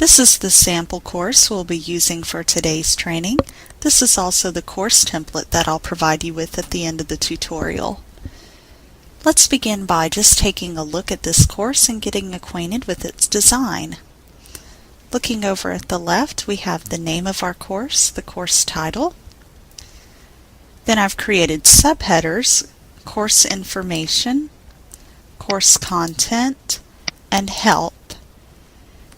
This is the sample course we'll be using for today's training. This is also the course template that I'll provide you with at the end of the tutorial. Let's begin by just taking a look at this course and getting acquainted with its design. Looking over at the left, we have the name of our course, the course title. Then I've created subheaders, course information, course content, and help.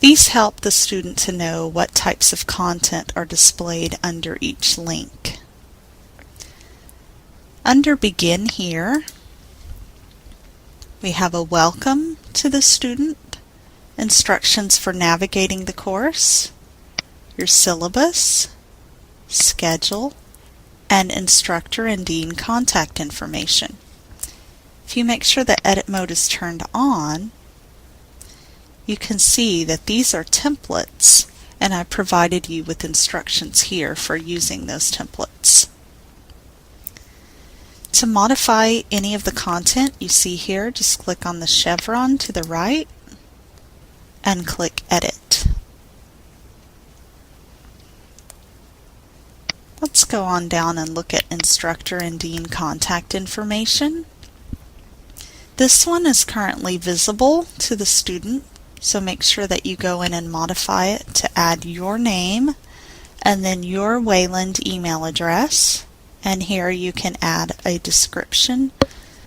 These help the student to know what types of content are displayed under each link. Under Begin here, we have a welcome to the student, instructions for navigating the course, your syllabus, schedule, and instructor and dean contact information. If you make sure that edit mode is turned on, you can see that these are templates, and I provided you with instructions here for using those templates. To modify any of the content you see here, just click on the chevron to the right and click Edit. Let's go on down and look at instructor and dean contact information. This one is currently visible to the student, so make sure that you go in and modify it to add your name and then your Wayland email address. And here you can add a description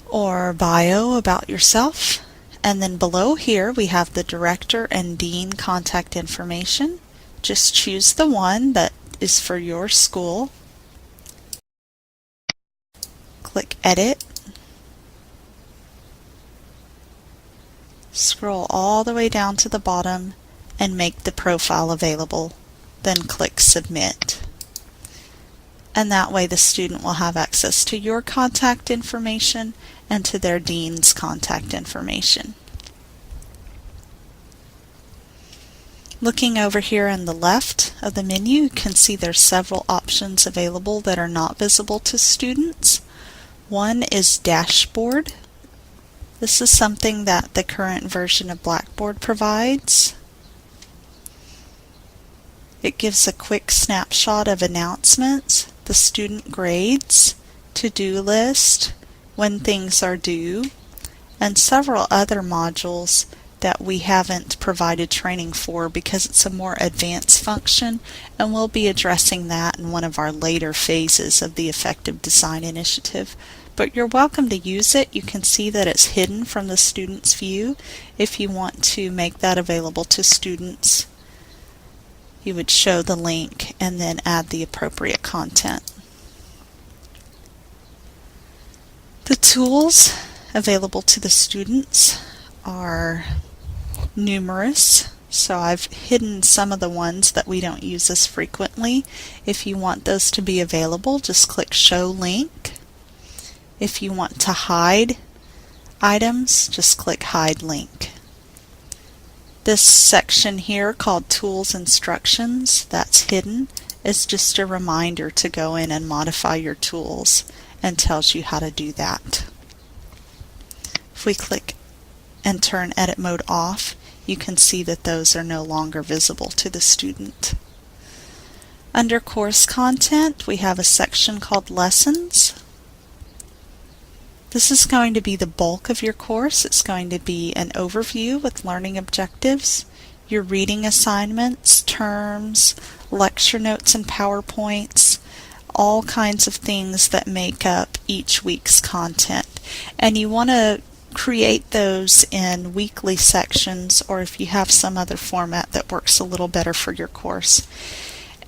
or bio about yourself. And then below here we have the director and dean contact information. Just choose the one that is for your school. Click Edit. Scroll all the way down to the bottom and make the profile available. Then click Submit. And that way the student will have access to your contact information and to their dean's contact information. Looking over here on the left of the menu, you can see there's several options available that are not visible to students. One is Dashboard. This is something that the current version of Blackboard provides. It gives a quick snapshot of announcements, the student grades, to-do list, when things are due, and several other modules that we haven't provided training for because it's a more advanced function, and we'll be addressing that in one of our later phases of the Effective Design Initiative. But you're welcome to use it. You can see that it's hidden from the student's view. If you want to make that available to students, you would show the link and then add the appropriate content. The tools available to the students are numerous, so I've hidden some of the ones that we don't use as frequently. If you want those to be available, just click Show Link. If you want to hide items, just click Hide Link. This section here called Tools Instructions, that's hidden, is just a reminder to go in and modify your tools and tells you how to do that. If we click and turn edit mode off, you can see that those are no longer visible to the student. Under course content, we have a section called Lessons. This is going to be the bulk of your course. It's going to be an overview with learning objectives, your reading assignments, terms, lecture notes and PowerPoints, all kinds of things that make up each week's content. And you want to create those in weekly sections, or if you have some other format that works a little better for your course.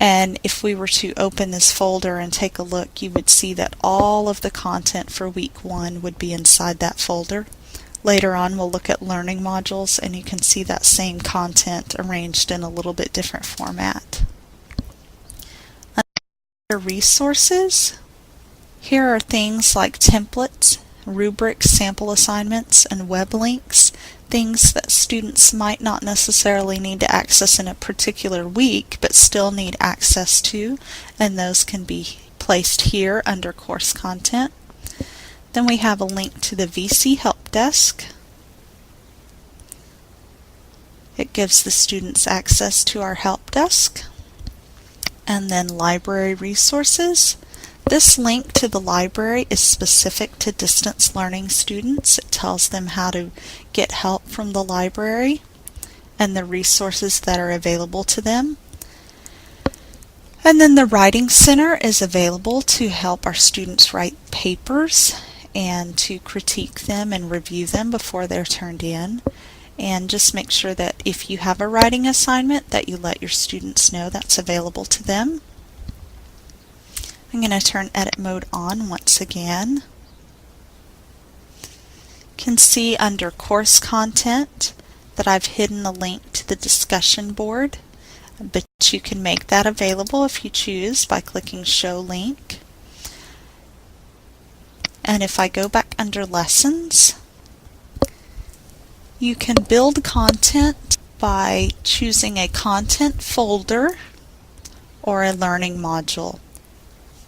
And if we were to open this folder and take a look, you would see that all of the content for week 1 would be inside that folder. Later on we'll look at learning modules, and you can see that same content arranged in a little bit different format. Under resources, here are things like templates, rubrics, sample assignments, and web links, things that students might not necessarily need to access in a particular week but still need access to, and those can be placed here under course content. Then we have a link to the VC Help Desk. It gives the students access to our help desk. And then library resources. This link to the library is specific to distance learning students. It tells them how to get help from the library and the resources that are available to them. And then the Writing Center is available to help our students write papers and to critique them and review them before they're turned in. And just make sure that if you have a writing assignment that you let your students know that's available to them. I'm going to turn edit mode on once again. You can see under course content that I've hidden a link to the discussion board, but you can make that available if you choose by clicking show link. And if I go back under lessons, you can build content by choosing a content folder or a learning module.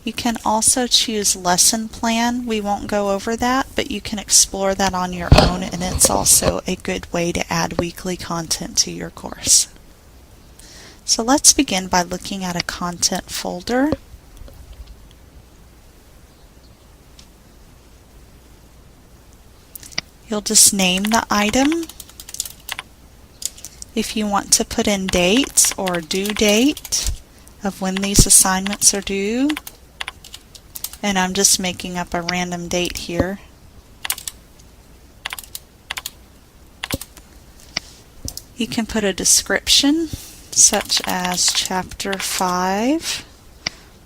You can also choose lesson plan. We won't go over that, but you can explore that on your own, and it's also a good way to add weekly content to your course. So let's begin by looking at a content folder. You'll just name the item. If you want to put in dates or due date of when these assignments are due, and I'm just making up a random date here. You can put a description such as chapter 5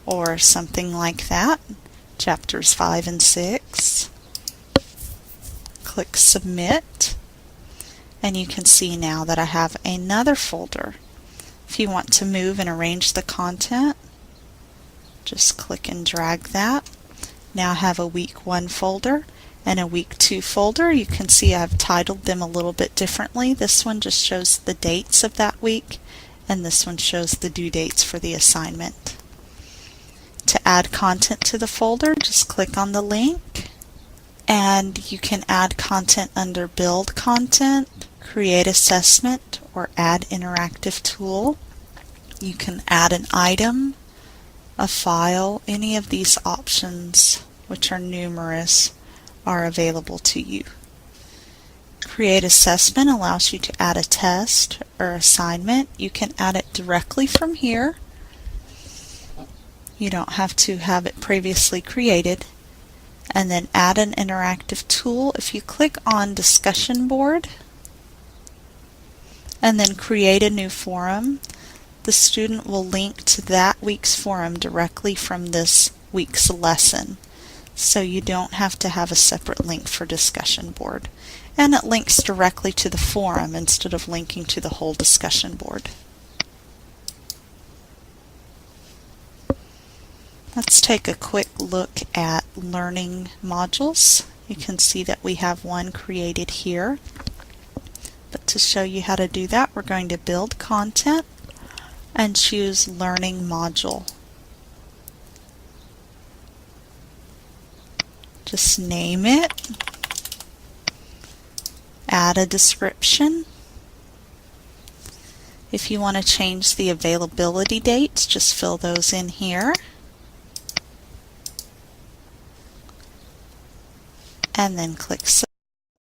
or something like that, chapters 5 and 6. Click submit, and you can see now that I have another folder. If you want to move and arrange the content, just click and drag that. Now I have a week 1 folder and a week 2 folder. You can see I've titled them a little bit differently. This one just shows the dates of that week, and this one shows the due dates for the assignment. To add content to the folder, just click on the link, and you can add content under Build Content, Create Assessment, or Add Interactive Tool. You can add an item, a file. Any of these options, which are numerous, are available to you. Create Assessment allows you to add a test or assignment. You can add it directly from here. You don't have to have it previously created. And then add an interactive tool. If you click on Discussion Board and then create a new forum, the student will link to that week's forum directly from this week's lesson. So you don't have to have a separate link for Discussion Board. And it links directly to the forum instead of linking to the whole discussion board. Let's take a quick look at learning modules. You can see that we have one created here. But to show you how to do that, we're going to build content and choose Learning Module. Just name it, add a description. If you want to change the availability dates, just fill those in here. And then click Submit.